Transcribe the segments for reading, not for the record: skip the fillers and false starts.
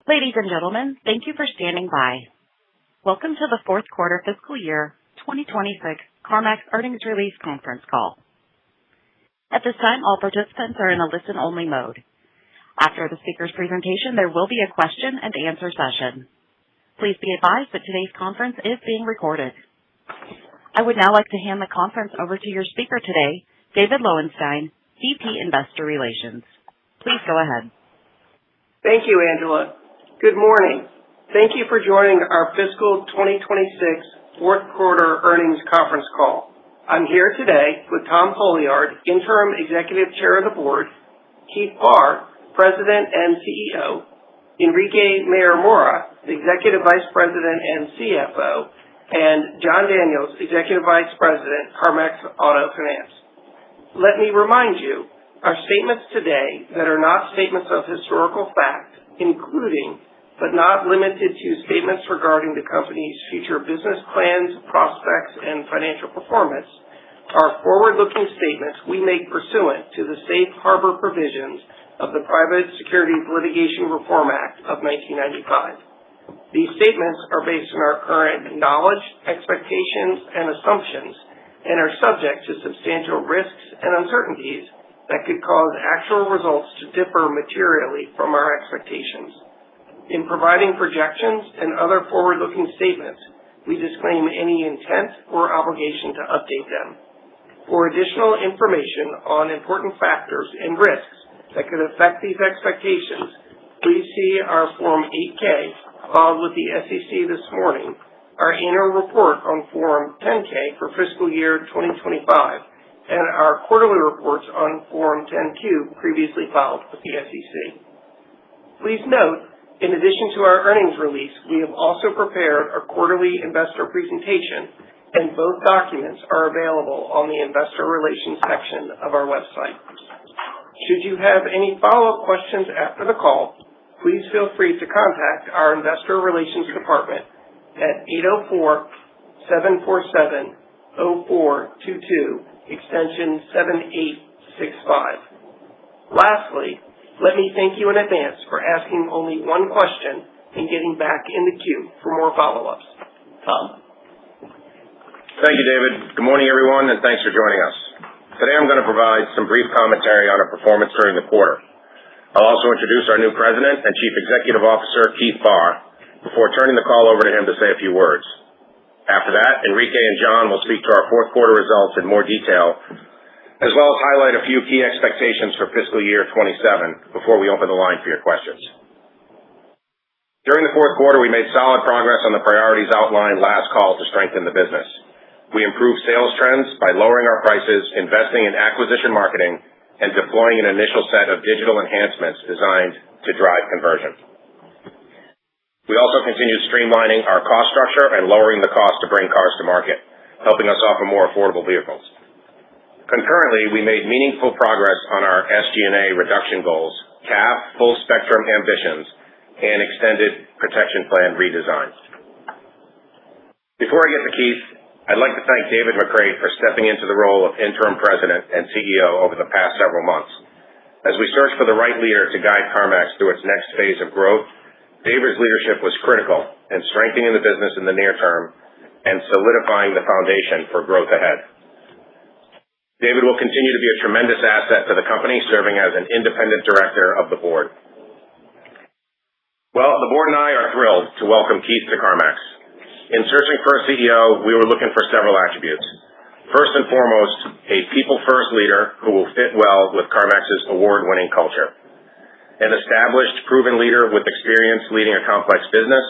Ladies and gentlemen, thank you for standing by. Welcome to the fourth quarter fiscal year 2026 CarMax earnings release conference call. At this time, all participants are in a listen-only mode. After the speaker's presentation, there will be a question and answer session. Please be advised that today's conference is being recorded. I would now like to hand the conference over to your speaker today, David Lowenstein, VP Investor Relations. Please go ahead. Thank you, Angela. Good morning. Thank you for joining our fiscal 2026 fourth quarter earnings conference call. I'm here today with Tom Folliard, Interim Executive Chair of the Board, Keith Barr, President and CEO, Enrique Mayor-Mora, Executive Vice President and CFO, and John Daniels, Executive Vice President, CarMax Auto Finance. Let me remind you, our statements today that are not statements of historical fact, including but not limited to statements regarding the company's future business plans, prospects, and financial performance, are forward-looking statements we make pursuant to the safe harbor provisions of the Private Securities Litigation Reform Act of 1995. These statements are based on our current knowledge, expectations, and assumptions, and are subject to substantial risks and uncertainties that could cause actual results to differ materially from our expectations. In providing projections and other forward-looking statements, we disclaim any intent or obligation to update them. For additional information on important factors and risks that could affect these expectations, please see our Form 8-K filed with the SEC this morning, our annual report on Form 10-K for fiscal year 2025, and our quarterly reports on Form 10-Q previously filed with the SEC. Please note, in addition to our earnings release, we have also prepared a quarterly investor presentation, and both documents are available on the investor relations section of our website. Should you have any follow-up questions after the call, please feel free to contact our investor relations department at 804-747-0422, extension 7865. Lastly, let me thank you in advance for asking only one question and getting back in the queue for more follow-ups. Tom? Thank you, David. Good morning, everyone, and thanks for joining us. Today I'm going to provide some brief commentary on our performance during the quarter. I'll also introduce our new President and Chief Executive Officer, Keith Barr, before turning the call over to him to say a few words. After that, Enrique and John will speak to our fourth quarter results in more detail, as well as highlight a few key expectations for fiscal year 27 before we open the line for your questions. During the fourth quarter, we made solid progress on the priorities outlined last call to strengthen the business. We improved sales trends by lowering our prices, investing in acquisition marketing, and deploying an initial set of digital enhancements designed to drive conversion. We also continued streamlining our cost structure and lowering the cost to bring cars to market, helping us offer more affordable vehicles. Concurrently, we made meaningful progress on our SG&A reduction goals, CAF full spectrum ambitions, and extended protection plan redesign. Before I get to Keith, I'd like to thank David McCreight for stepping into the role of interim president and CEO over the past several months. As we search for the right leader to guide CarMax through its next phase of growth, David's leadership was critical in strengthening the business in the near term and solidifying the foundation for growth ahead. David will continue to be a tremendous asset to the company, serving as an independent director of the board. Well, the board and I are thrilled to welcome Keith to CarMax. In searching for a CEO, we were looking for several attributes. First and foremost, a people-first leader who will fit well with CarMax's award-winning culture. An established, proven leader with experience leading a complex business,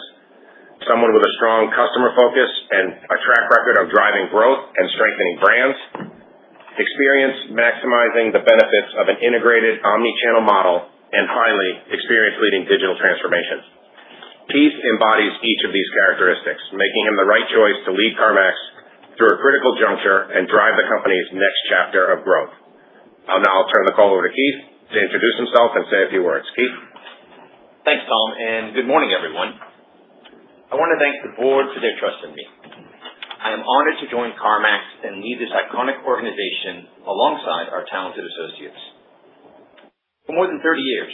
someone with a strong customer focus and a track record of driving growth and strengthening brands, experience maximizing the benefits of an integrated omni-channel model, and finally, experience leading digital transformation. Keith embodies each of these characteristics, making him the right choice to lead CarMax through a critical juncture and drive the company's next chapter of growth. I'll now turn the call over to Keith to introduce himself and say a few words. Keith? Thanks, Tom, and good morning, everyone. I want to thank the board for their trust in me. I am honored to join CarMax and lead this iconic organization alongside our talented associates. For more than 30 years,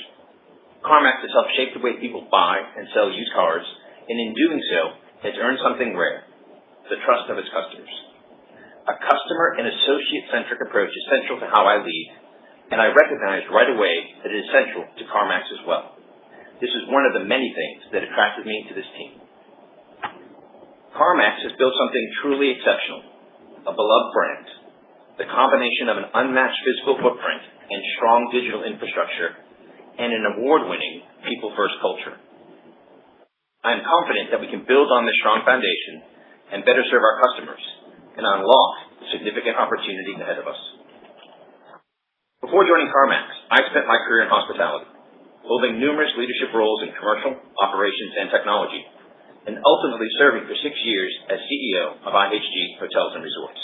CarMax has helped shape the way people buy and sell used cars, and in doing so, has earned something rare: the trust of its customers. A customer and associate-centric approach is central to how I lead, and I recognized right away that it is central to CarMax as well. This is one of the many things that attracted me to this team. CarMax has built something truly exceptional: a beloved brand, the combination of an unmatched physical footprint and strong digital infrastructure, and an award-winning people-first culture. I am confident that we can build on this strong foundation and better serve our customers and unlock the significant opportunities ahead of us. Before joining CarMax, I spent my career in hospitality, holding numerous leadership roles in commercial, operations, and technology, and ultimately serving for 6 years as CEO of IHG Hotels and Resorts.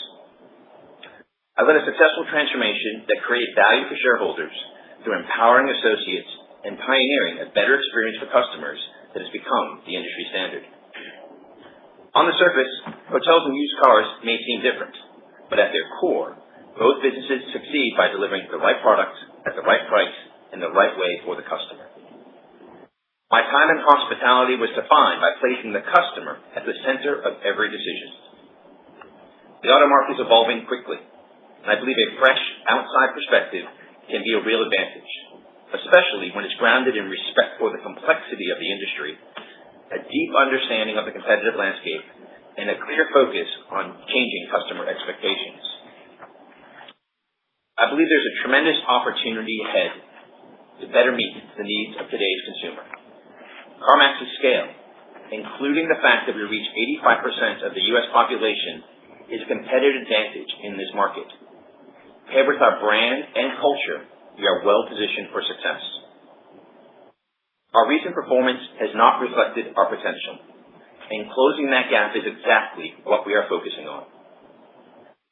I led a successful transformation that created value for shareholders through empowering associates and pioneering a better experience for customers that has become the industry standard. On the surface, hotels and used cars may seem different, but at their core, both businesses succeed by delivering the right product at the right price in the right way for the customer. My time in hospitality was defined by placing the customer at the center of every decision. The auto market is evolving quickly, and I believe a fresh, outside perspective can be a real advantage, especially when it's grounded in respect for the complexity of the industry, a deep understanding of the competitive landscape, and a clear focus on changing customer expectations. I believe there's a tremendous opportunity ahead to better meet the needs of today's consumer. CarMax's scale, including the fact that we reach 85% of the U.S. population, is a competitive advantage in this market. Paired with our brand and culture, we are well positioned for success. Our recent performance has not reflected our potential, and closing that gap is exactly what we are focusing on.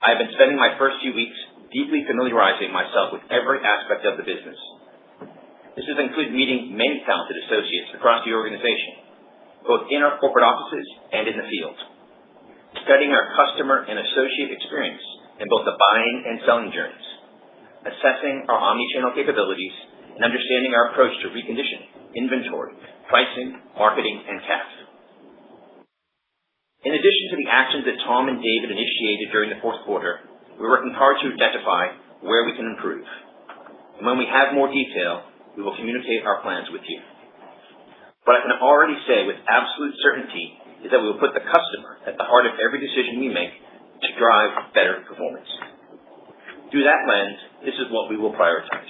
I have been spending my first few weeks deeply familiarizing myself with every aspect of the business. This has included meeting many talented associates across the organization, both in our corporate offices and in the field, studying our customer and associate experience in both the buying and selling journeys, assessing our omnichannel capabilities, and understanding our approach to reconditioning, inventory, pricing, marketing, and CAF. In addition to the actions that Tom and David initiated during the fourth quarter, we're working hard to identify where we can improve. And when we have more detail, we will communicate our plans with you. What I can already say with absolute certainty is that we will put the customer at the heart of every decision we make to drive better performance. Through that lens, this is what we will prioritize.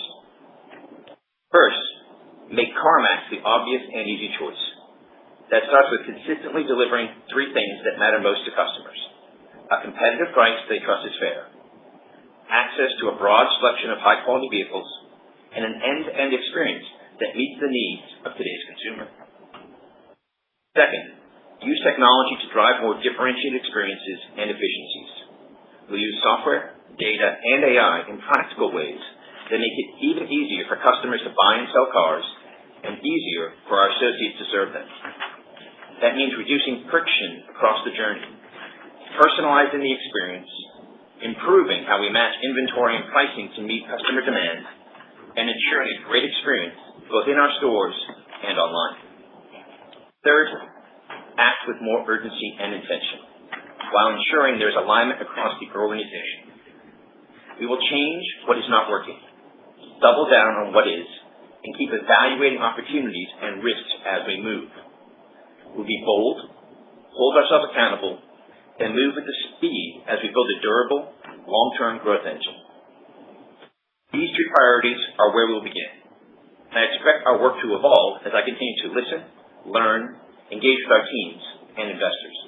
First, make CarMax the obvious and easy choice. That starts with consistently delivering 3 things that matter most to customers: a competitive price they trust is fair, access to a broad selection of high-quality vehicles, and an end-to-end experience that meets the needs of today's consumer. Second, use technology to drive more differentiated experiences and efficiencies. We'll use software, data, and AI in practical ways that make it even easier for customers to buy and sell cars, and easier for our associates to serve them. That means reducing friction across the journey, personalizing the experience, improving how we match inventory and pricing to meet customer demand, and ensuring a great experience both in our stores and online. Third, act with more urgency and intention, while ensuring there's alignment across the organization. We will change what is not working, double down on what is, and keep evaluating opportunities and risks as we move. We'll be bold, hold ourselves accountable, and move with the speed as we build a durable, long-term growth engine. These 3 priorities are where we'll begin, and I expect our work to evolve as I continue to listen, learn, engage with our teams and investors.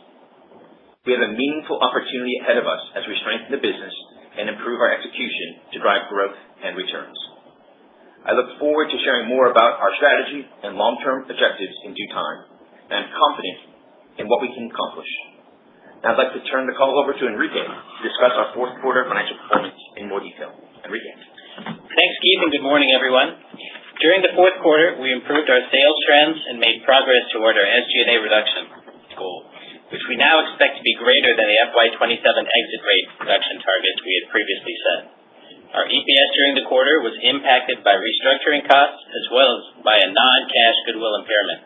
We have a meaningful opportunity ahead of us as we strengthen the business and improve our execution to drive growth and returns. I look forward to sharing more about our strategy and long-term objectives in due time, and I'm confident in what we can accomplish. Now I'd like to turn the call over to Enrique to discuss our fourth quarter financial performance in more detail. Enrique. Thanks, Keith, and good morning, everyone. During the fourth quarter, we improved our sales trends and made progress toward our SG&A reduction goal, which we now expect to be greater than the FY27 exit rate reduction targets we had previously set. Our EPS during the quarter was impacted by restructuring costs as well as by a non-cash goodwill impairment,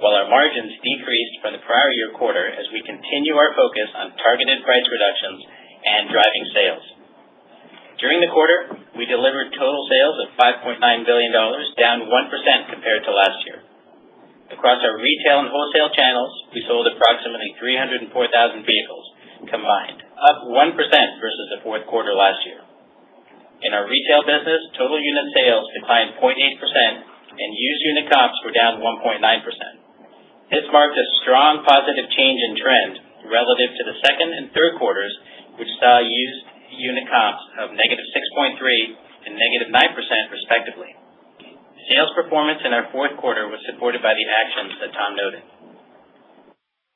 while our margins decreased from the prior year quarter as we continue our focus on targeted price reductions and driving sales. During the quarter, we delivered total sales of $5.9 billion, down 1% compared to last year. Across our retail and wholesale channels, we sold approximately 304,000 vehicles combined, up 1% versus the fourth quarter last year. In our retail business, total unit sales declined 0.8% and used unit comps were down 1.9%. This marked a strong positive change in trend relative to the second and third quarters, which saw used unit comps of negative 6.3 and negative 9% respectively. Sales performance in our fourth quarter was supported by the actions that Tom noted.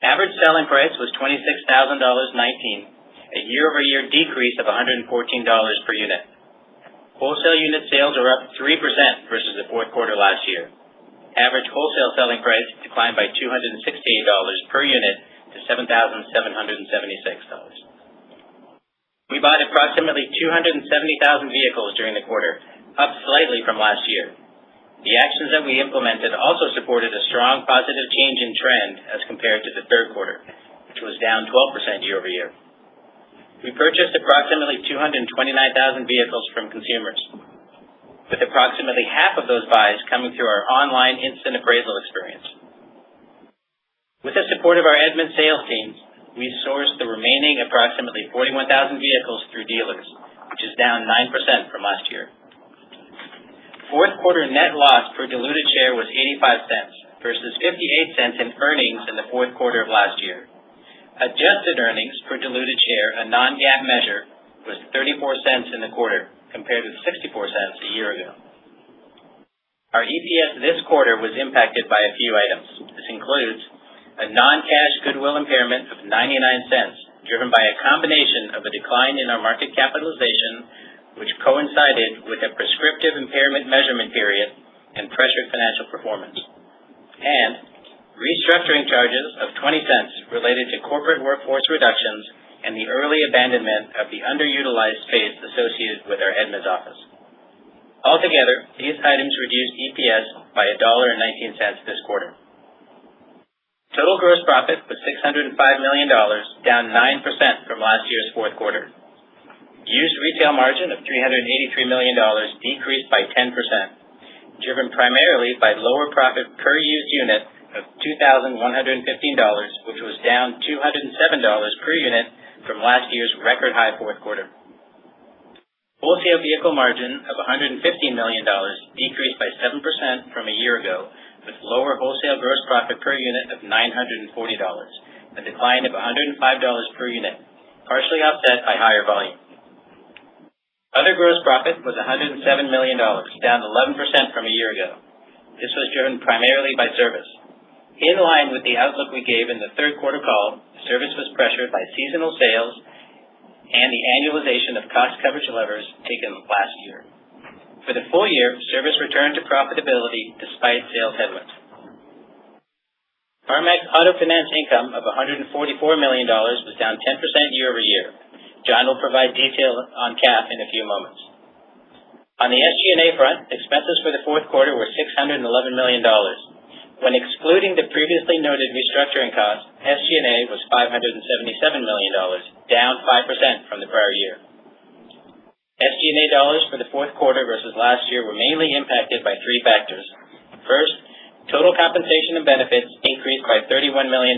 Average selling price was $26,019, a year-over-year decrease of $114 per unit. Wholesale unit sales are up 3% versus the fourth quarter last year. Average wholesale selling price declined by $268 per unit to $7,776. We bought approximately 270,000 vehicles during the quarter, up slightly from last year. The actions that we implemented also supported a strong positive change in trend as compared to the third quarter, which was down 12% year over year. We purchased approximately 229,000 vehicles from consumers, with approximately half of those buys coming through our online instant appraisal experience. With the support of our Edmunds sales teams, we sourced the remaining approximately 41,000 vehicles through dealers, which is down 9% from last year. Fourth quarter net loss per diluted share was 85 cents versus 58 cents in earnings in the fourth quarter of last year. Adjusted earnings per diluted share, a non-GAAP measure, was 34 cents in the quarter, compared with 64 cents a year ago. Our EPS this quarter was impacted by a few items. This includes a non-cash goodwill impairment of 99 cents, driven by a combination of a decline in our market capitalization, which coincided with a prescriptive impairment measurement period and pressured financial performance, and restructuring charges of 20 cents related to corporate workforce reductions and the early abandonment of the underutilized space associated with our Edmunds office. Altogether, these items reduced EPS by $1.19 this quarter. Total gross profit was $605 million, down 9% from last year's fourth quarter. Used retail margin of $383 million decreased by 10%, driven primarily by lower profit per used unit of $2,115, which was down $207 per unit from last year's record high fourth quarter. Wholesale vehicle margin of $115 million decreased by 7% from a year ago, with lower wholesale gross profit per unit of $940, a decline of $105 per unit, partially offset by higher volume. Other gross profit was $107 million, down 11% from a year ago. This was driven primarily by service. In line with the outlook we gave in the third quarter call, service was pressured by seasonal sales and the annualization of cost coverage levers taken last year. For the full year, service returned to profitability despite sales headwinds. CarMax Auto Finance income of $144 million was down 10% year over year. John will provide detail on CAF in a few moments. On the SG&A front, expenses for the fourth quarter were $611 million. When excluding the previously noted restructuring costs, SG&A was $577 million, down 5% from the prior year. SG&A dollars for the fourth quarter versus last year were mainly impacted by three factors. First, total compensation and benefits increased by $31 million,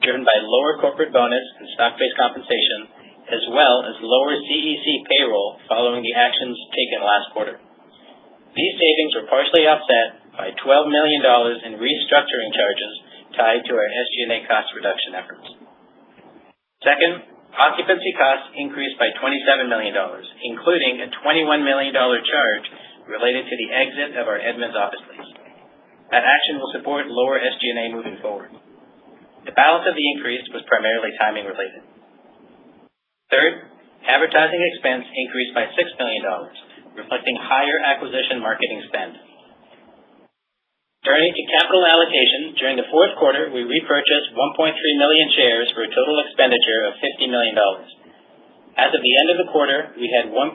driven by lower corporate bonus and stock-based compensation, as well as lower CEC payroll following the actions taken last quarter. These savings were partially offset by $12 million in restructuring charges tied to our SG&A cost reduction efforts. Second, occupancy costs increased by $27 million, including a $21 million charge related to the exit of our Edmunds office lease. That action will support lower SG&A moving forward. The balance of the increase was primarily timing related. Third, advertising expense increased by $6 million, reflecting higher acquisition marketing spend. Turning to capital allocation, during the fourth quarter, we repurchased 1.3 million shares for a total expenditure of $50 million. As of the end of the quarter, we had $1.31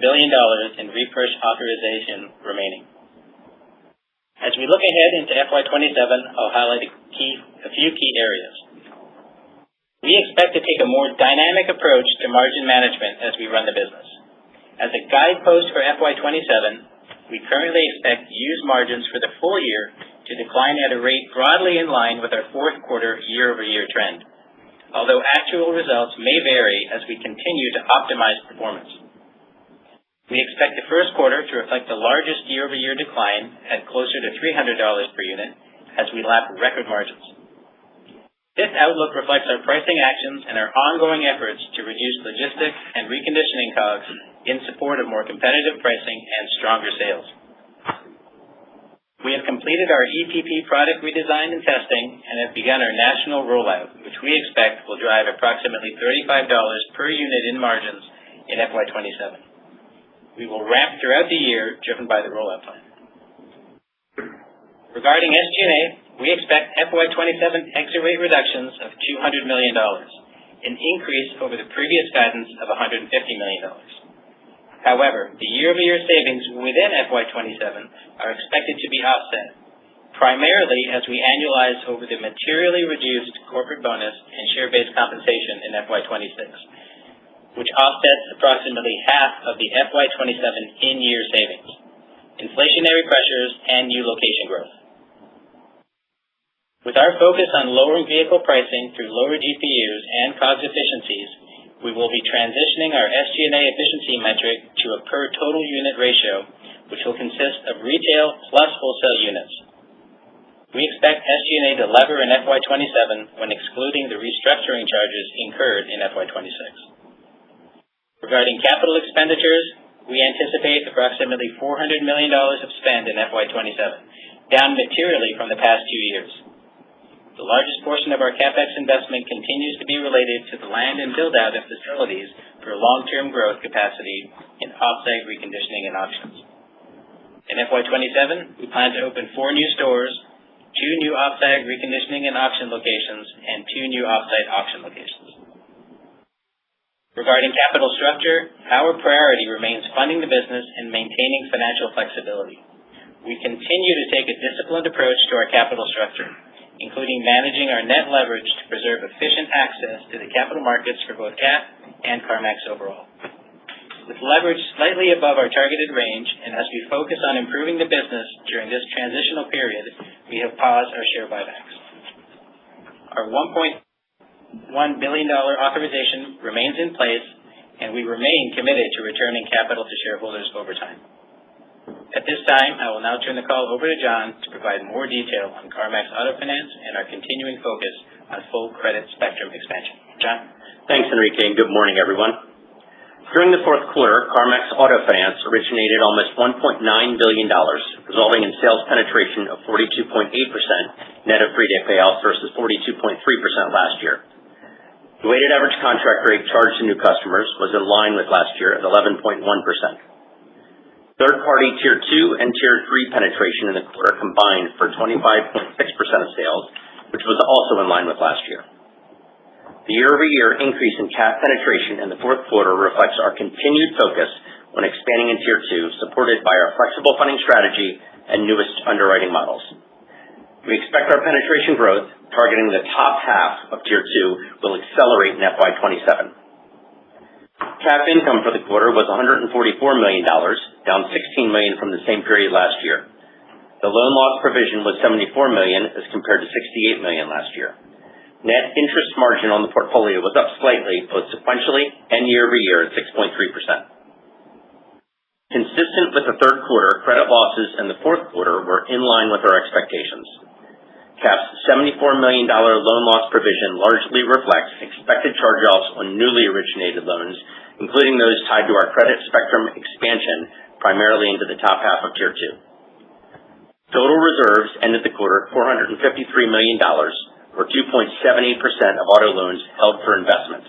billion in repurchase authorization remaining. As we look ahead into FY27, I'll highlight a few key areas. We expect to take a more dynamic approach to margin management as we run the business. As a guidepost for FY27, we currently expect used margins for the full year to decline at a rate broadly in line with our fourth quarter year-over-year trend, although actual results may vary as we continue to optimize performance. We expect the first quarter to reflect the largest year-over-year decline at closer to $300 per unit as we lap record margins. This outlook reflects our pricing actions and our ongoing efforts to reduce logistics and reconditioning costs in support of more competitive pricing and stronger sales. We have completed our EPP product redesign and testing and have begun our national rollout, which we expect will drive approximately $35 per unit in margins in FY27. We will ramp throughout the year, driven by the rollout plan. Regarding SG&A, we expect FY27 exit rate reductions of $200 million, an increase over the previous guidance of $150 million. However, the year-over-year savings within FY27 are expected to be offset, primarily as we annualize over the materially reduced corporate bonus and share-based compensation in FY26, which offsets approximately half of the FY27 in-year savings, inflationary pressures, and new location growth. With our focus on lowering vehicle pricing through lower GPUs and COGS efficiencies, we will be transitioning our SG&A efficiency metric to a per total unit ratio, which will consist of retail plus wholesale units. We expect SG&A to lever in FY27 when excluding the restructuring charges incurred in FY26. Regarding capital expenditures, we anticipate approximately $400 million of spend in FY27, down materially from the past 2 years. The largest portion of our CapEx investment continues to be related to the land and build-out of facilities for long-term growth capacity in off-site reconditioning and auctions. In FY27, we plan to open 4 new stores, 2 new off-site reconditioning and auction locations, and 2 new off-site auction locations. Regarding capital structure, our priority remains funding the business and maintaining financial flexibility. We continue to take a disciplined approach to our capital structure, including managing our net leverage to preserve efficient access to the capital markets for both CAF and CarMax overall. With leverage slightly above our targeted range, and as we focus on improving the business during this transitional period, we have paused our share buybacks. Our $1.1 billion authorization remains in place, and we remain committed to returning capital to shareholders over time. At this time, I will now turn the call over to John to provide more detail on CarMax Auto Finance and our continuing focus on full credit spectrum expansion. John? Thanks, Enrique, and good morning, everyone. During the fourth quarter, CarMax Auto Finance originated almost $1.9 billion, resulting in sales penetration of 42.8% net of free day payouts versus 42.3% last year. The weighted average contract rate charged to new customers was in line with last year at 11.1%. Third-party Tier 2 and Tier 3 penetration in the quarter combined for 25.6% of sales, which was also in line with last year. The year-over-year increase in CAF penetration in the fourth quarter reflects our continued focus on expanding in Tier 2, supported by our flexible funding strategy and newest underwriting models. We expect our penetration growth, targeting the top half of Tier 2, will accelerate in FY27. CAF income for the quarter was $144 million, down $16 million from the same period last year. The loan loss provision was $74 million as compared to $68 million last year. Net interest margin on the portfolio was up slightly, both sequentially and year-over-year at 6.3%. Consistent with the third quarter, credit losses in the fourth quarter were in line with our expectations. CAF's $74 million loan loss provision largely reflects expected charge-offs on newly originated loans, including those tied to our credit spectrum expansion, primarily into the top half of Tier 2. Total reserves ended the quarter at $453 million, or 2.78% of auto loans held for investment.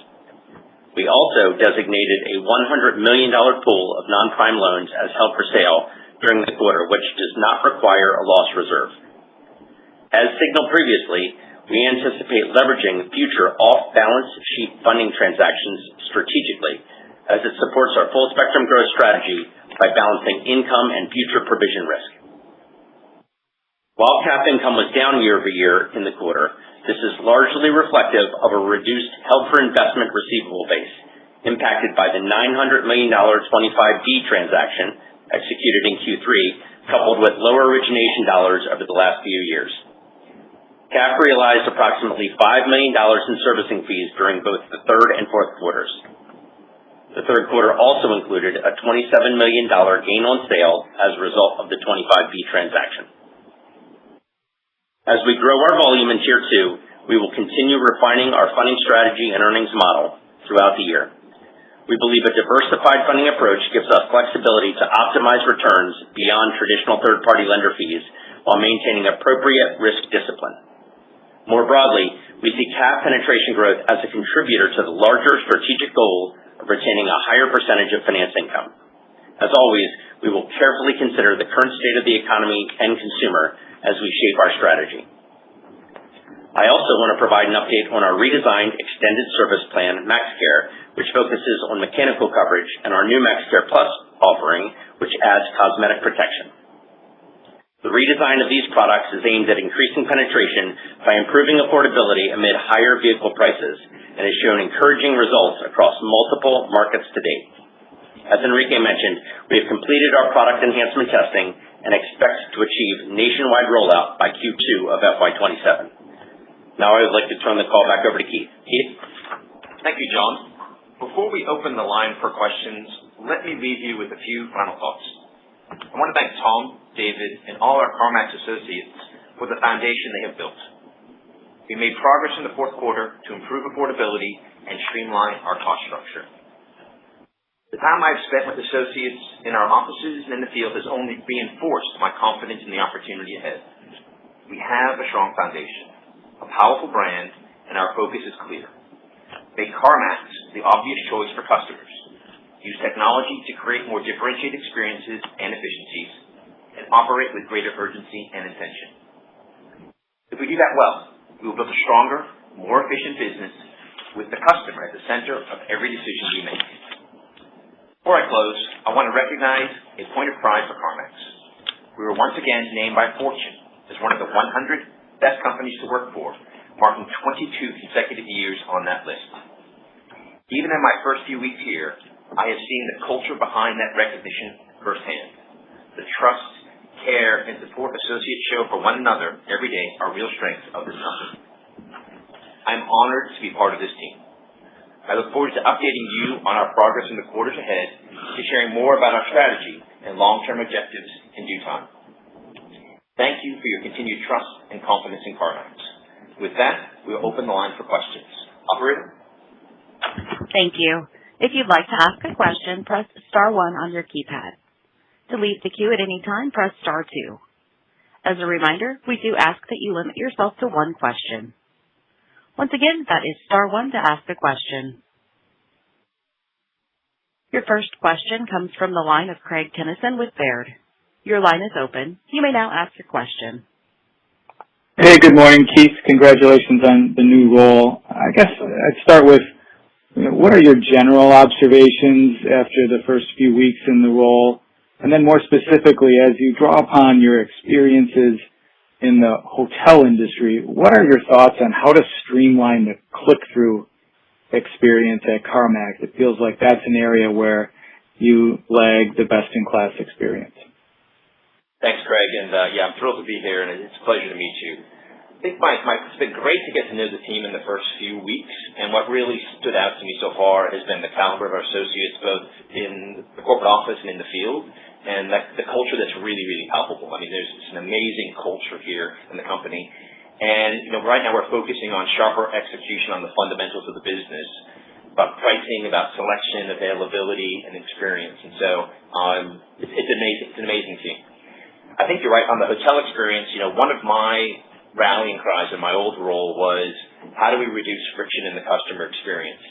We also designated a $100 million pool of non-prime loans as held for sale during the quarter, which does not require a loss reserve. As signaled previously, we anticipate leveraging future off-balance sheet funding transactions strategically as it supports our full spectrum growth strategy by balancing income and future provision risk. While cap income was down year-over-year in the quarter, this is largely reflective of a reduced held-for-investment receivable base impacted by the $900 million 25D transaction executed in Q3, coupled with lower origination dollars over the last few years. CAF realized approximately $5 million in servicing fees during both the third and fourth quarters. The third quarter also included a $27 million gain on sale as a result of the 25B transaction. As we grow our volume in Tier 2, we will continue refining our funding strategy and earnings model throughout the year. We believe a diversified funding approach gives us flexibility to optimize returns beyond traditional third-party lender fees while maintaining appropriate risk discipline. More broadly, we see CAF penetration growth as a contributor to the larger strategic goal of retaining a higher percentage of finance income. As always, we will carefully consider the current state of the economy and consumer as we shape our strategy. I also want to provide an update on our redesigned extended service plan, MaxCare, which focuses on mechanical coverage, and our new MaxCare Plus offering, which adds cosmetic protection. The redesign of these products is aimed at increasing penetration by improving affordability amid higher vehicle prices and has shown encouraging results across multiple markets to date. As Enrique mentioned, we have completed our product enhancement testing and expect to achieve nationwide rollout by Q2 of FY27. Now I would like to turn the call back over to Keith. Keith? Thank you, John. Before we open the line for questions, let me leave you with a few final thoughts. I want to thank Tom, David, and all our CarMax associates for the foundation they have built. We made progress in the fourth quarter to improve affordability and streamline our cost structure. The time I've spent with associates in our offices and in the field has only reinforced my confidence in the opportunity ahead. We have a strong foundation, a powerful brand, and our focus is clear. Make CarMax the obvious choice for customers. Use technology to create more differentiated experiences and efficiencies, and operate with greater urgency and intention. If we do that well, we will build a stronger, more efficient business with the customer at the center of every decision we make. Before I close, I want to recognize a point of pride for CarMax. We were once again named by Fortune as one of the 100 best companies to work for, marking 22 consecutive years on that list. Even in my first few weeks here, I have seen the culture behind that recognition firsthand. The trust, care, and support associates show for one another every day are real strengths of this company. I am honored to be part of this team. I look forward to updating you on our progress in the quarters ahead, to sharing more about our strategy and long-term objectives in due time. Thank you for your continued trust and confidence in CarMax. With that, we'll open the line for questions. Operator? Thank you. If you'd like to ask a question, press star 1 on your keypad. To leave the queue at any time, press star 2. As a reminder, we do ask that you limit yourself to one question. Once again, that is star 1 to ask a question. Your first question comes from the line of Craig Kennison with Baird. Your line is open. You may now ask your question. Hey, good morning, Keith. Congratulations on the new role. I guess I'd start with, what are your general observations after the first few weeks in the role? And then more specifically, as you draw upon your experiences in the hotel industry, what are your thoughts on how to streamline the click-through experience at CarMax? It feels like that's an area where you lag the best-in-class experience. Thanks, Craig, and I'm thrilled to be here, and it's a pleasure to meet you. I think it's been great to get to know the team in the first few weeks, and what really stood out to me so far has been the caliber of our associates, both in the corporate office and in the field, and the culture that's really, really palpable. I mean, there's an amazing culture here in the company, and right now we're focusing on sharper execution on the fundamentals of the business, about pricing, about selection, availability, and experience, and so it's amazing. It's an amazing team. I think you're right on the hotel experience. One of my rallying cries in my old role was, how do we reduce friction in the customer experience?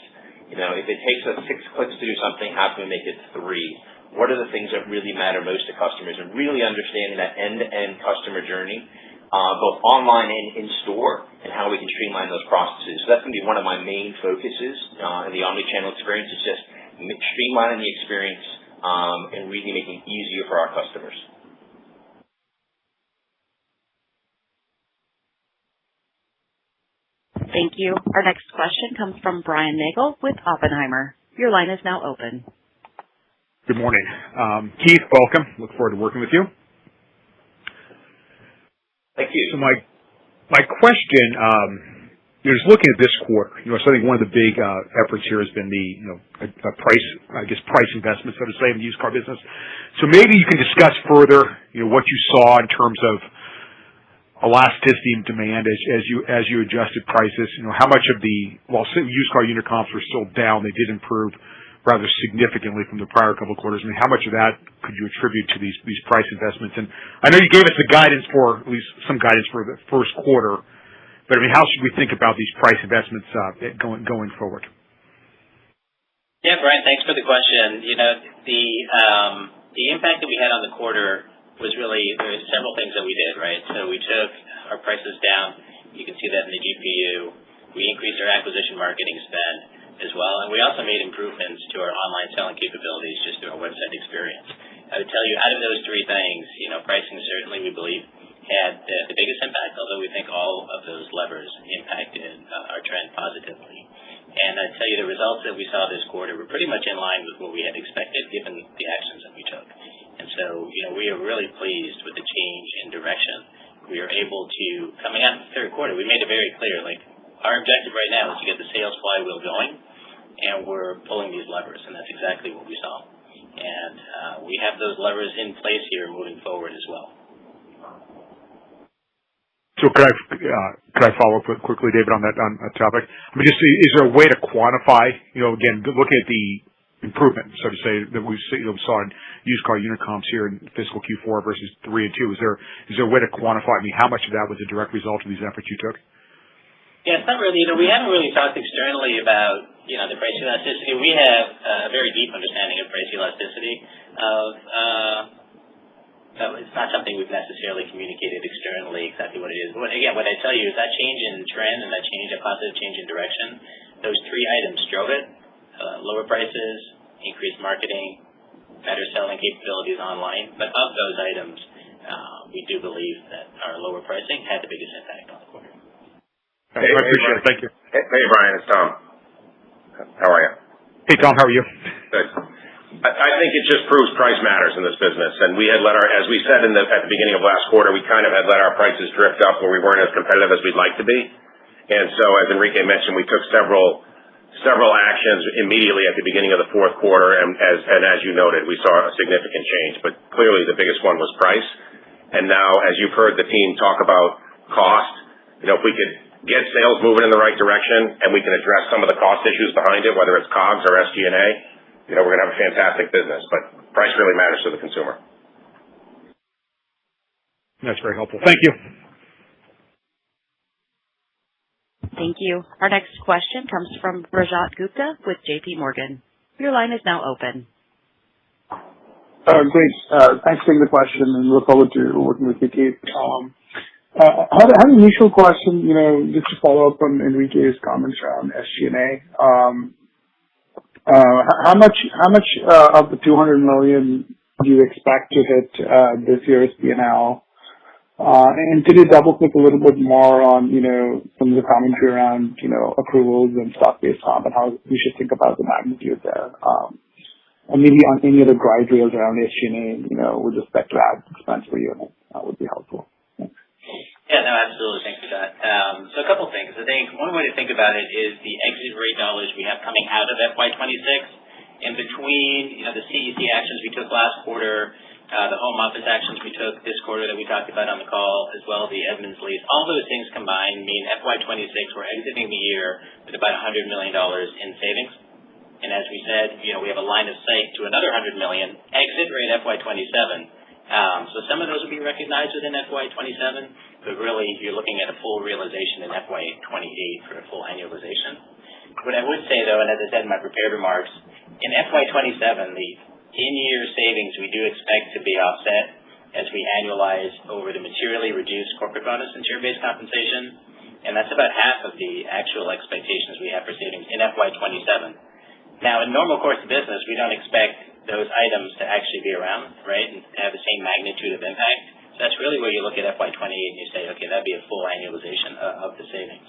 If it takes us 6 clicks to do something, how can we make it 3? What are the things that really matter most to customers? And really understanding that end-to-end customer journey, both online and in store, and how how we can streamline those processes. So that's going to be one of my main focuses in the omni-channel experience, is just streamlining the experience and really making it easier for our customers. Thank you. Our next question comes from Brian Nagel with Oppenheimer. Your line is now open. Good morning. Keith, welcome. Look forward to working with you. Thank you. So my question, is looking at this quarter, so I think one of the big efforts here has been the price investment, so to say, in the used car business. So maybe you can discuss further, what you saw in terms of elasticity and demand as you adjusted prices. How much of while used car unit comps were still down, they did improve rather significantly from the prior couple of quarters. I mean, how much of that could you attribute to these price investments? And I know you gave us at least some guidance for the first quarter, but I mean, how should we think about these price investments going forward? Yeah, Brian, thanks for the question. The impact that we had on the quarter was really, there were several things that we did, right? So we took our prices down. You can see that in the GPU. We increased our acquisition marketing spend as well, and we also made improvements to our online selling capabilities just through our website experience. I would tell you, out of those three things, pricing certainly, we believe, had the biggest impact, although we think all of those levers impacted our trend positively. And I'd tell you the results that we saw this quarter were pretty much in line with what we had expected given the actions that we took. And so, we are really pleased with the change in direction. We are able to, coming out of the third quarter, we made it very clear, our objective right now is to get the sales flywheel going, and we're pulling these levers, and that's exactly what we saw. And we have those levers in place here moving forward as well. So could I follow up quickly, David, on that topic? I mean, just is there a way to quantify, again, looking at the improvement, so to say, that we saw in used car unit comps here in fiscal Q4 versus 3 and 2? Is there a way to quantify? I mean, how much of that was a direct result of these efforts you took? Yeah, it's not really. We haven't really talked externally about the price elasticity. We have a very deep understanding of price elasticity. It's not something we've necessarily communicated externally exactly what it is. But again, what I tell you is that change in trend and a positive change in direction, those three items drove it. Lower prices, increased marketing, better selling capabilities online. But of those items, we do believe that our lower pricing had the biggest impact on the quarter. I appreciate it. Thank you. Hey, Brian, it's Tom. How are you? Hey, Tom, how are you? Good. I think it just proves price matters in this business, and we had as we said at the beginning of last quarter, we kind of had let our prices drift up where we weren't as competitive as we'd like to be. And so, as Enrique mentioned, we took several actions immediately at the beginning of the fourth quarter, and as you noted, we saw a significant change. But clearly, the biggest one was price. And now, as you've heard the team talk about cost, if we could get sales moving in the right direction, and we can address some of the cost issues behind it, whether it's COGS or SG&A, we're going to have a fantastic business. But price really matters to the consumer. That's very helpful. Thank you. Thank you. Our next question comes from Rajat Gupta with JP Morgan. Your line is now open. Great. Thanks for taking the question, and look forward to working with you, Keith. I had an initial question, just to follow up on Enrique's comments around SG&A. How much of the $200 million do you expect to hit this year's P&L? And could you double-click a little bit more on, some of the commentary around, accruals and stock-based comp and how we should think about the magnitude there? And maybe on any other guide rails around SG&A, with respect to ad expense per unit, that would be helpful. Thanks. Yeah, no, absolutely. Thanks for that. So a couple things. I think one way to think about it is the exit rate dollars we have coming out of FY26. In between, the CEC actions we took last quarter, the home office actions we took this quarter that we talked about on the call, as well as the Edmunds lease, all those things combined mean FY26, we're exiting the year with about $100 million in savings. And as we said, we have a line of sight to another $100 million exit rate FY27. So some of those will be recognized within FY27, but really you're looking at a full realization in FY28 for a full annualization. What I would say, though, and as I said in my prepared remarks, in FY27, the in-year savings we do expect to be offset as we annualize over the materially reduced corporate bonus and share-based compensation. and that's about half of the actual expectations we have for savings in FY27. Now, in normal course of business, we don't expect those items to actually be around, right, and have the same magnitude of impact. So that's really where you look at FY28 and you say, okay, that'd be a full annualization of the savings.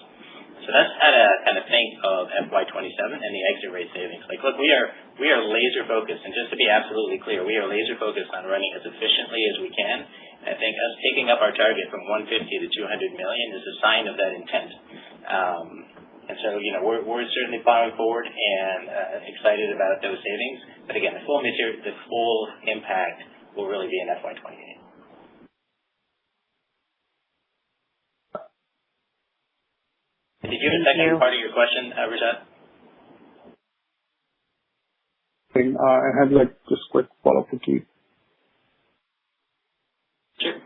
So that's how to kind of think of FY27 and the exit rate savings. Like, look, we are laser focused, and just to be absolutely clear, we are laser focused on running as efficiently as we can. And I think us taking up our target from 150 to 200 million is a sign of that intent. And so, we're certainly plowing forward and excited about those savings. But again, the full impact will really be in FY28. Did you have a second part of your question, Rajat? I had just quick follow-up for Keith. Sure.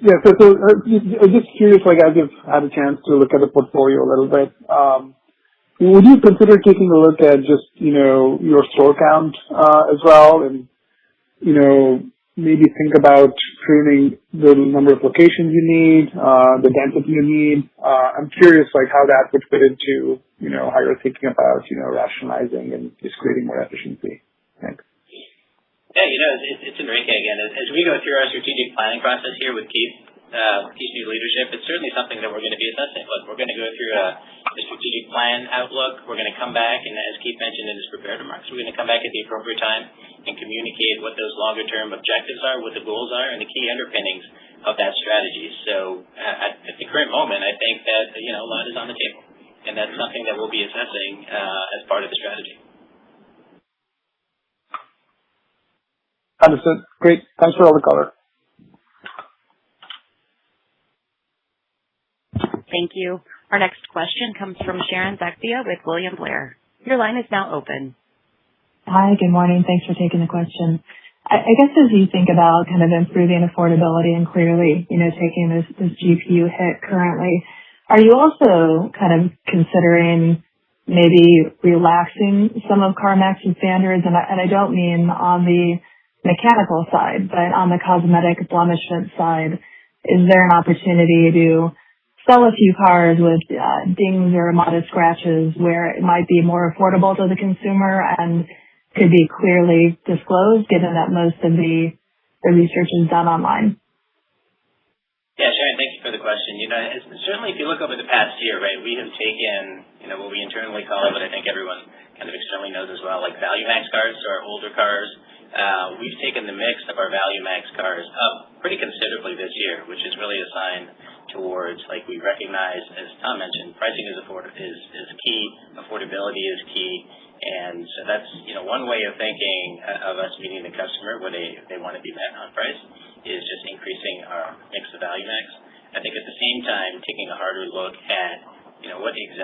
Yeah, so I'm just curious, as you've had a chance to look at the portfolio a little bit, would you consider taking a look at just, your store count as well, and, maybe think about pruning the number of locations you need, the density you need? I'm curious, how that would fit into, how you're thinking about, rationalizing and just creating more efficiency. Thanks. Yeah, it's Enrique again. As we go through our strategic planning process here with Keith's new leadership, it's certainly something that we're going to be assessing. Look, we're going to go through a strategic plan outlook. We're going to come back, and as Keith mentioned in his prepared remarks, we're going to come back at the appropriate time and communicate what those longer-term objectives are, what the goals are, and the key underpinnings of that strategy. So at the current moment, I think that, a lot is on the table, and that's something that we'll be assessing as part of the strategy. Understood. Great. Thanks for all the color. Thank you. Our next question comes from Sharon Zackfia with William Blair. Your line is now open. Hi, good morning. Thanks for taking the question. I guess as you think about kind of improving affordability and clearly, taking this GPU hit currently, are you also kind of considering maybe relaxing some of CarMax's standards? And I don't mean on the mechanical side, but on the cosmetic blemishment side, is there an opportunity to sell a few cars with dings or modest scratches where it might be more affordable to the consumer and could be clearly disclosed, given that most of the research is done online? Yeah, Sharon, thank you for the question. Certainly if you look over the past year, right, we have taken, what we internally call it, but I think everyone kind of externally knows as well, like Value Max cars, so our older cars. We've taken the mix of our Value Max cars up pretty considerably this year, which is really a sign towards, we recognize, as Tom mentioned, pricing is key, affordability is key, and so that's, one way of thinking of us meeting the customer where they want to be met on price is just increasing our mix of Value Max. I think at the same time, taking a harder look at,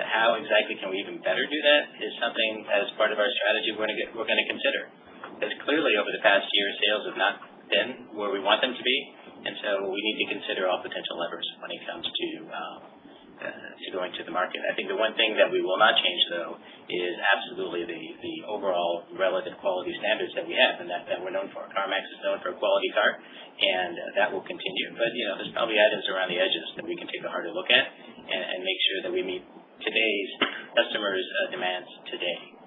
how exactly can we even better do that is something as part of our strategy we're going to consider. Because clearly over the past year, sales have not been where we want them to be, and so we need to consider all potential levers when it comes to going to the market. I think the one thing that we will not change, though, is absolutely the overall relative quality standards that we have and that we're known for. CarMax is known for a quality car, and that will continue. But, there's probably items around the edges that we can take a harder look at and make sure that we meet today's customers' demands today.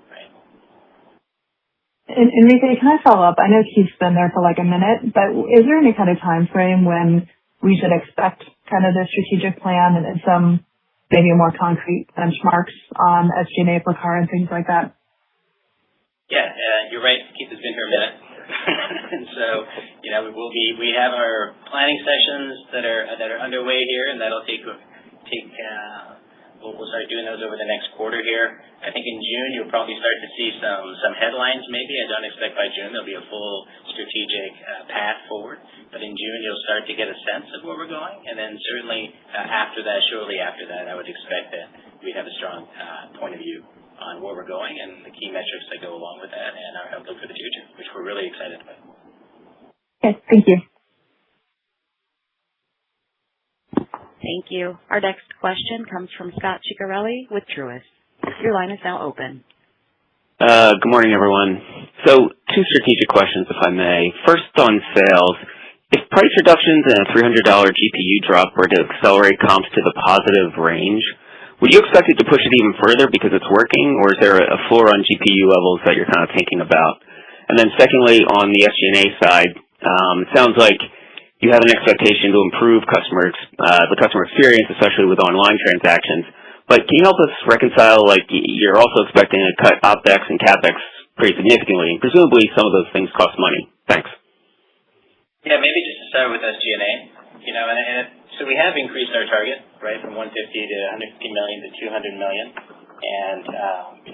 Enrique, can I follow up? I know Keith's been there for a minute, but is there any kind of time frame when we should expect kind of the strategic plan and some maybe more concrete benchmarks on SG&A per car and things like that? Yeah, you're right. Keith has been here a minute. And so, we have our planning sessions that are underway here, and that'll we'll start doing those over the next quarter here. I think in June you'll probably start to see some headlines maybe. I don't expect by June there'll be a full strategic path forward. But in June you'll start to get a sense of where we're going. And then certainly shortly after that, I would expect that we'd have a strong point of view on where we're going and the key metrics that go along with that and our outlook for the future, which we're really excited about. Okay, thank you. Thank you. Our next question comes from Scot Ciccarelli with Truist. Your line is now open. Good morning, everyone. So 2 strategic questions, if I may. First on sales. If price reductions and a $300 GPU drop were to accelerate comps to the positive range, would you expect it to push it even further because it's working, or is there a floor on GPU levels that you're kind of thinking about? And then secondly, on the SG&A side, it sounds like you have an expectation to improve the customer experience, especially with online transactions. But can you help us reconcile, like, you're also expecting to cut OpEx and CapEx pretty significantly, and presumably some of those things cost money. Thanks. Yeah, maybe just to start with SG&A, so we have increased our target, right, from 150 to 150 million to 200 million, and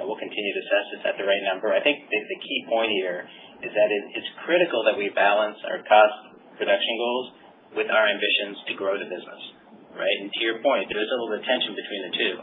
we'll continue to assess it's at the right number. I think the key point here is that it's critical that we balance our cost reduction goals with our ambitions to grow the business, right? And to your point, there is a little tension between the two,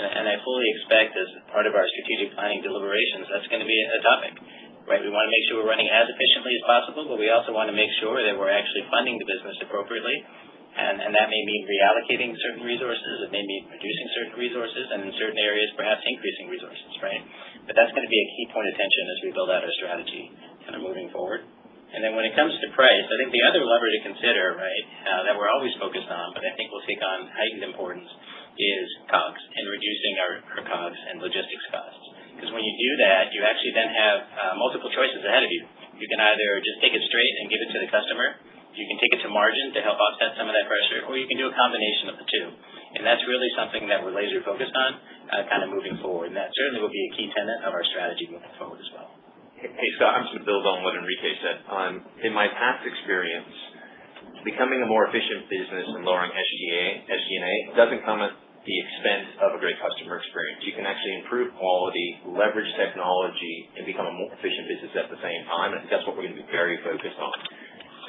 and I fully expect as part of our strategic planning deliberations that's going to be a topic. Right, we want to make sure we're running as efficiently as possible, but we also want to make sure that we're actually funding the business appropriately, and that may mean reallocating certain resources, it may mean reducing certain resources, and in certain areas perhaps increasing resources, right? But that's going to be a key point of tension as we build out our strategy kind of moving forward. And then when it comes to price, I think the other lever to consider, right, that we're always focused on, but I think will take on heightened importance, is COGS and reducing our COGS and logistics costs. Because when you do that, you actually then have multiple choices ahead of you. You can either just take it straight and give it to the customer, you can take it to margin to help offset some of that pressure, or you can do a combination of the two. And that's really something that we're laser focused on kind of moving forward. And that certainly will be a key tenet of our strategy moving forward as well. Hey, Scott, I'm just going to build on what Enrique said. In my past experience, becoming a more efficient business and lowering SG&A doesn't come at the expense of a great customer experience. You can actually improve quality, leverage technology, and become a more efficient business at the same time. And I think that's what we're going to be very focused on.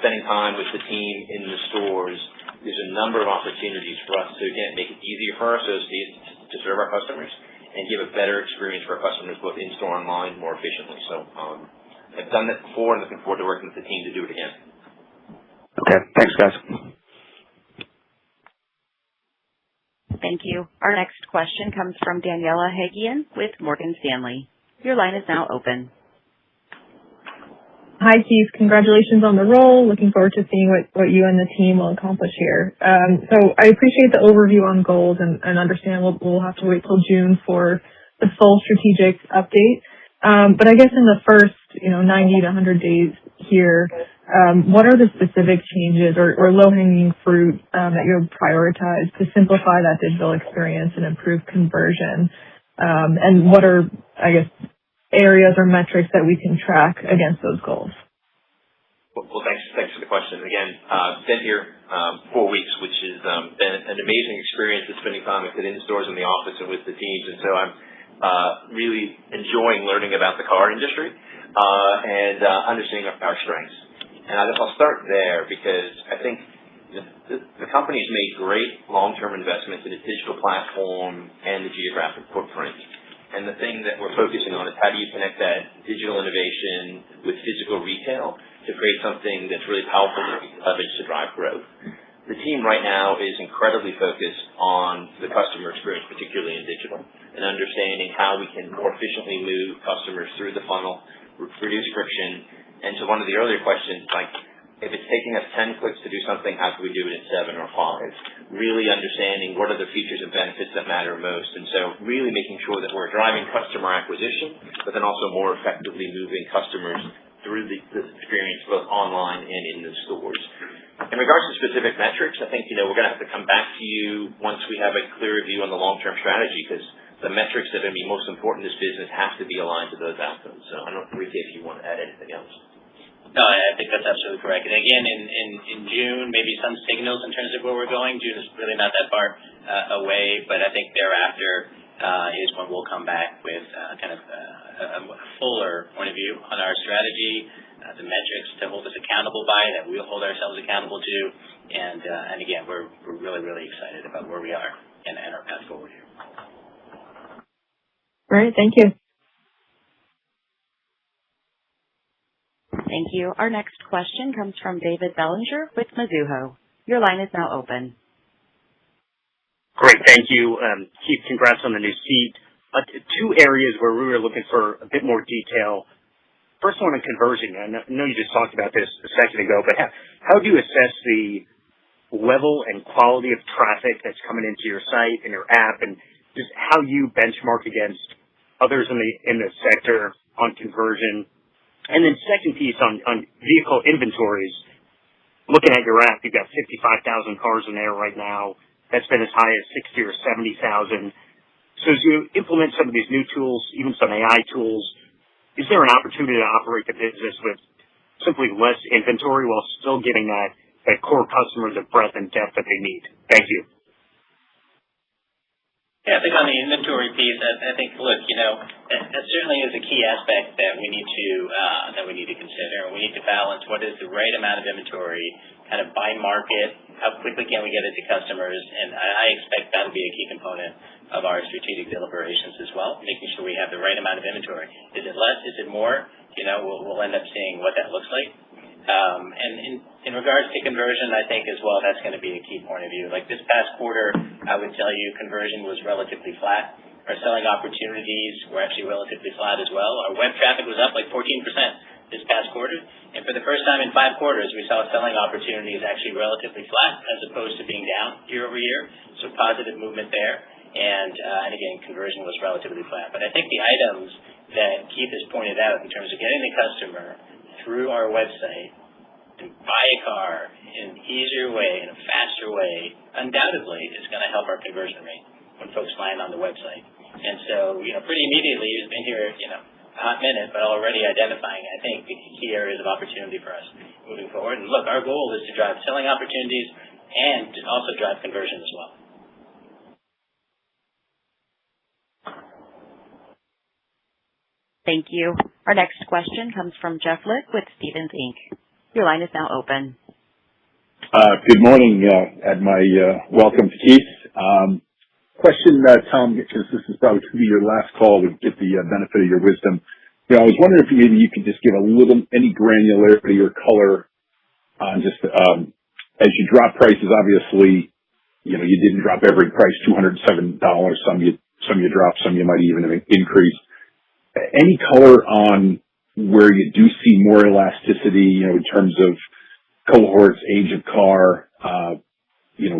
Spending time with the team in the stores, there's a number of opportunities for us to, again, make it easier for our associates to serve our customers and give a better experience for our customers both in-store and online more efficiently. So I've done that before and looking forward to working with the team to do it again. Okay. Thanks, guys. Thank you. Our next question comes from Daniela Haigian with Morgan Stanley. Your line is now open. Hi, Keith. Congratulations on the role. Looking forward to seeing what you and the team will accomplish here. So I appreciate the overview on goals and understand we'll have to wait till June for the full strategic update. But I guess in the first 90 to 100 days here, what are the specific changes or low-hanging fruit that you'll prioritize to simplify that digital experience and improve conversion? And what are, I guess, areas or metrics that we can track against those goals? Well, thanks for the question. Again, been here 4 weeks, which has been an amazing experience of spending time in the stores and the office and with the teams. And so I'm really enjoying learning about the car industry and understanding our strengths. And I'll start there because I think the company's made great long-term investments in its digital platform and the geographic footprint. And the thing that we're focusing on is how do you connect that digital innovation with physical retail to create something that's really powerful that we can leverage to drive growth. The team right now is incredibly focused on the customer experience, particularly in digital, and understanding how we can more efficiently move customers through the funnel, reduce friction. And to one of the earlier questions, like if it's taking us 10 clicks to do something, how can we do it in 7 or 5? Really understanding what are the features and benefits that matter most. And so really making sure that we're driving customer acquisition, but then also more effectively moving customers through the experience both online and in the stores. In regards to specific metrics, I think, we're going to have to come back to you once we have a clearer view on the long-term strategy because the metrics that are going to be most important in this business have to be aligned to those outcomes. So I don't know, Enrique, if you want to add anything else. No, I think that's absolutely correct. And again, in June, maybe some signals in terms of where we're going. June is really not that far away, but I think thereafter is when we'll come back with kind of a fuller point of view on our strategy, the metrics to hold us accountable by, that we'll hold ourselves accountable to, and again, we're really, really excited about where we are and our path forward here. Great, thank you. Thank you. Our next question comes from David Bellinger with Mizuho. Your line is now open. Great, thank you. Keith, congrats on the new seat. 2 areas where we were looking for a bit more detail. First one on conversion. I know you just talked about this a second ago, but how do you assess the level and quality of traffic that's coming into your site and your app, and just how you benchmark against others in the sector on conversion? And then second piece on vehicle inventories. Looking at your app, you've got 55,000 cars in there right now. That's been as high as 60 or 70,000. So as you implement some of these new tools, even some AI tools, is there an opportunity to operate the business with simply less inventory while still getting that core customer, the breadth and depth that they need? Thank you. Yeah, I think on the inventory piece, I think, look, that certainly is a key aspect that we need to consider. We need to balance what is the right amount of inventory, kind of by market, how quickly can we get it to customers, and I expect that will be a key component of our strategic deliberations as well, making sure we have the right amount of inventory. Is it less? Is it more? We'll end up seeing what that looks like. And in regards to conversion, I think as well that's going to be a key point of view. Like this past quarter, I would tell you conversion was relatively flat. Our selling opportunities were actually relatively flat as well. Our web traffic was up like 14% this past quarter. And for the first time in 5 quarters, we saw selling opportunities actually relatively flat as opposed to being down year over year. So positive movement there. And again, conversion was relatively flat. But I think the items that Keith has pointed out in terms of getting the customer through our website to buy a car in an easier way, in a faster way, undoubtedly is going to help our conversion rate when folks land on the website. And so, pretty immediately, he's been here, a hot minute, but already identifying, I think, the key areas of opportunity for us moving forward. And look, our goal is to drive selling opportunities and to also drive conversion as well. Thank you. Our next question comes from Jeff Lick with Stephens Inc. Your line is now open. Good morning. Add my welcome to Keith. Question, Tom, because this is probably going to be your last call to get the benefit of your wisdom. I was wondering if maybe you could just give any granularity or color on just as you drop prices. Obviously, you didn't drop every price $207. Some you dropped, some you might even have increased. Any color on where you do see more elasticity, in terms of cohorts, age of car,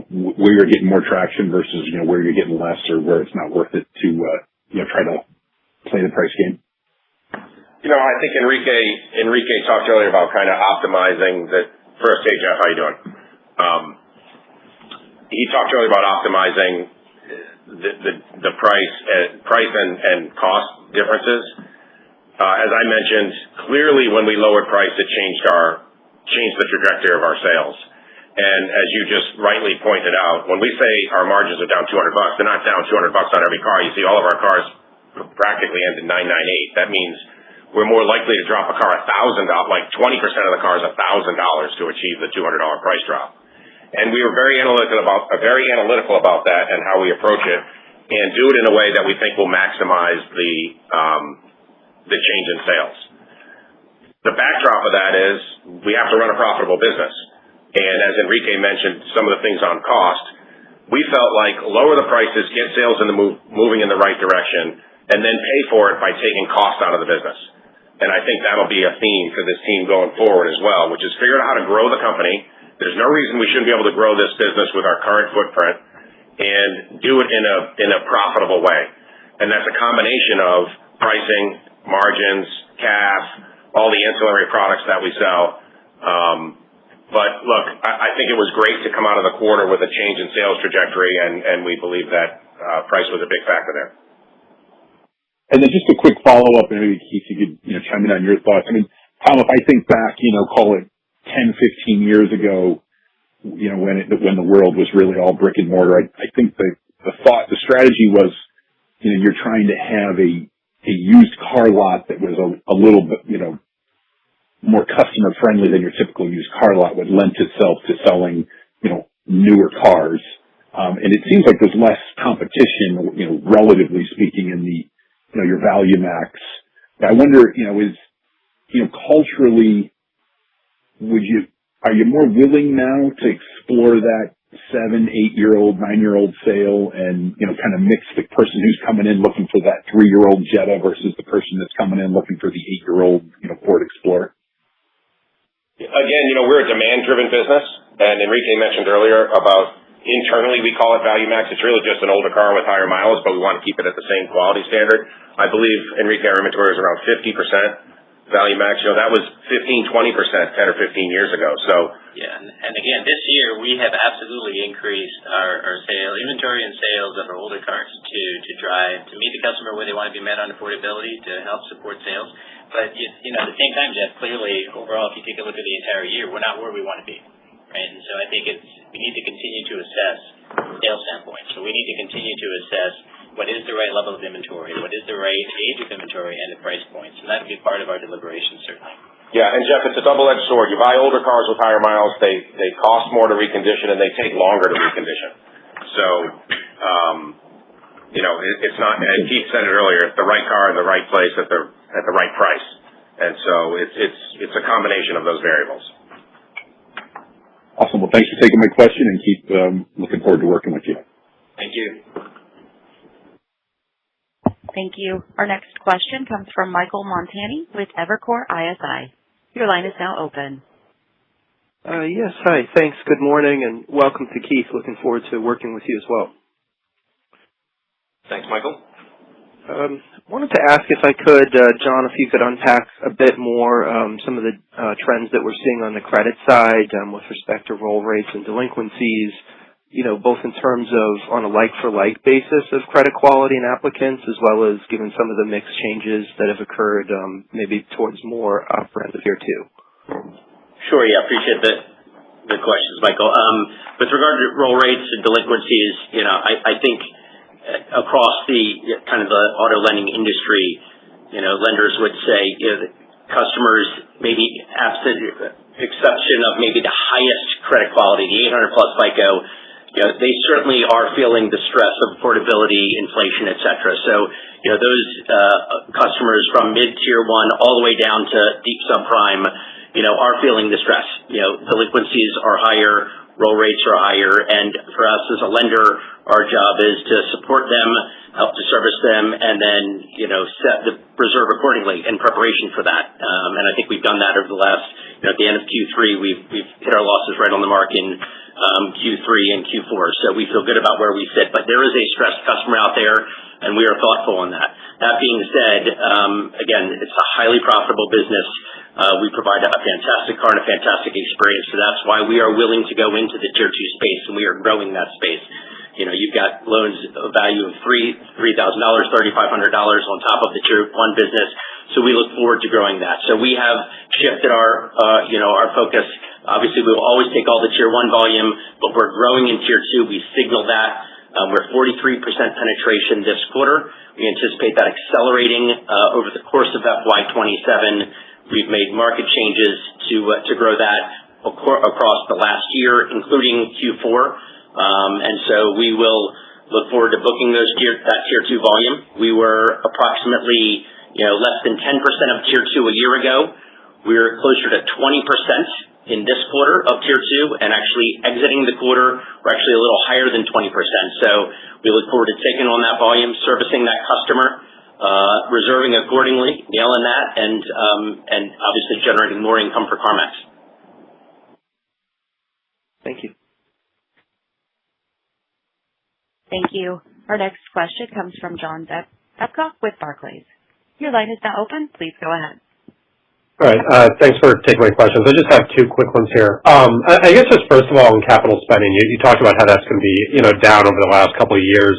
where you're getting more traction versus, where you're getting less or where it's not worth it to, try to play the price game? I think Enrique talked earlier about kind of optimizing the first. Hey, Jeff, how you doing? He talked earlier about optimizing the price and cost differences. As I mentioned, clearly when we lowered price, it changed the trajectory of our sales. And as you just rightly pointed out, when we say our margins are down $200, they're not down $200 on every car. You see all of our cars practically end in $998. That means we're more likely to drop a car $1,000, like 20% of the cars $1,000 to achieve the $200 price drop. And we were very analytical about that and how we approach it, and do it in a way that we think will maximize the change in sales. The backdrop of that is we have to run a profitable business. And as Enrique mentioned, some of the things on cost, we felt like lower the prices, get sales moving in the right direction, and then pay for it by taking costs out of the business. And I think that'll be a theme for this team going forward as well, which is figure out how to grow the company. There's no reason we shouldn't be able to grow this business with our current footprint and do it in a profitable way. And that's a combination of pricing, margins, CAF, all the ancillary products that we sell. But look, I think it was great to come out of the quarter with a change in sales trajectory, and we believe that price was a big factor there. And then just a quick follow-up, and maybe Keith, you could chime in on your thoughts. I mean, Tom, if I think back, call it 10, 15 years ago, when the world was really all brick and mortar, I think the strategy was, you're trying to have a used car lot that was a little bit, more customer friendly than your typical used car lot would lend itself to selling, newer cars. And it seems like there's less competition, relatively speaking, in your Value Max. I wonder, culturally, are you more willing now to explore that 7, 8-year-old, 9-year-old sale and, kind of mix the person who's coming in looking for that 3-year-old Jetta versus the person that's coming in looking for the 8-year-old, Ford Explorer? Again, we're a demand-driven business, and Enrique mentioned earlier about internally we call it Value Max. It's really just an older car with higher miles, but we want to keep it at the same quality standard. I believe, Enrique, our inventory is around 50% Value Max. That was 15, 20% 10 or 15 years ago. So yeah, and again, this year we have absolutely increased our inventory and sales of our older cars to drive to meet the customer where they want to be met on affordability to help support sales. But at the same time, Jeff, clearly overall, if you take a look at the entire year, we're not where we want to be, right? And so I think we need to continue to assess from a sales standpoint. So we need to continue to assess what is the right level of inventory, what is the right age of inventory, and the price points. And that would be part of our deliberation, certainly. Yeah, and Jeff, it's a double-edged sword. You buy older cars with higher miles, they cost more to recondition, and they take longer to recondition. So, it's not, and Keith said it earlier, it's the right car in the right place at the right price. And so it's a combination of those variables. Awesome. Well, thanks for taking my question, and Keith, looking forward to working with you. Thank you. Thank you. Our next question comes from Michael Montani with Evercore ISI. Your line is now open. Yes, hi. Thanks. Good morning, and welcome to Keith. Looking forward to working with you as well. Thanks, Michael. Wanted to ask if I could, John, if you could unpack a bit more some of the trends that we're seeing on the credit side with respect to roll rates and delinquencies, both in terms of on a like-for-like basis of credit quality and applicants, as well as given some of the mix changes that have occurred maybe towards more upper end of year two. Sure, yeah, appreciate the questions, Michael. With regard to roll rates and delinquencies, I think across the kind of the auto lending industry, lenders would say customers, maybe absent exception of maybe the highest credit quality, the 800 plus FICO, they certainly are feeling the stress of affordability, inflation, et cetera. So, those customers from mid-tier one all the way down to deep subprime, are feeling the stress. Delinquencies are higher, roll rates are higher, and for us as a lender, our job is to support them, help to service them, and then, set the reserve accordingly in preparation for that. And I think we've done that over the last, at the end of Q3, we've hit our losses right on the mark in Q3 and Q4. So we feel good about where we sit. But there is a stressed customer out there, and we are thoughtful on that. That being said, again, it's a highly profitable business. We provide a fantastic car and a fantastic experience. So that's why we are willing to go into the tier 2 space, and we are growing that space. You've got loans of value of $3,000, $3,500 on top of the tier 1 business. So we look forward to growing that. So we have shifted our focus. Obviously, we will always take all the tier 1 volume, but we're growing in tier 2. We signal that. We're 43% penetration this quarter. We anticipate that accelerating over the course of FY27. We've made market changes to grow that across the last year, including Q4. And so we will look forward to booking that tier 2 volume. We were approximately, less than 10% of tier 2 a year ago. We're closer to 20% in this quarter of tier 2, and actually exiting the quarter, we're actually a little higher than 20%. So we look forward to taking on that volume, servicing that customer, reserving accordingly, nailing that, and obviously generating more income for CarMax. Thank you. Thank you. Our next question comes from John Babcock with Barclays. Your line is now open. Please go ahead. All right. Thanks for taking my questions. I just have two quick ones here. I guess just first of all, in capital spending, you talked about how that's going to be, down over the last couple of years.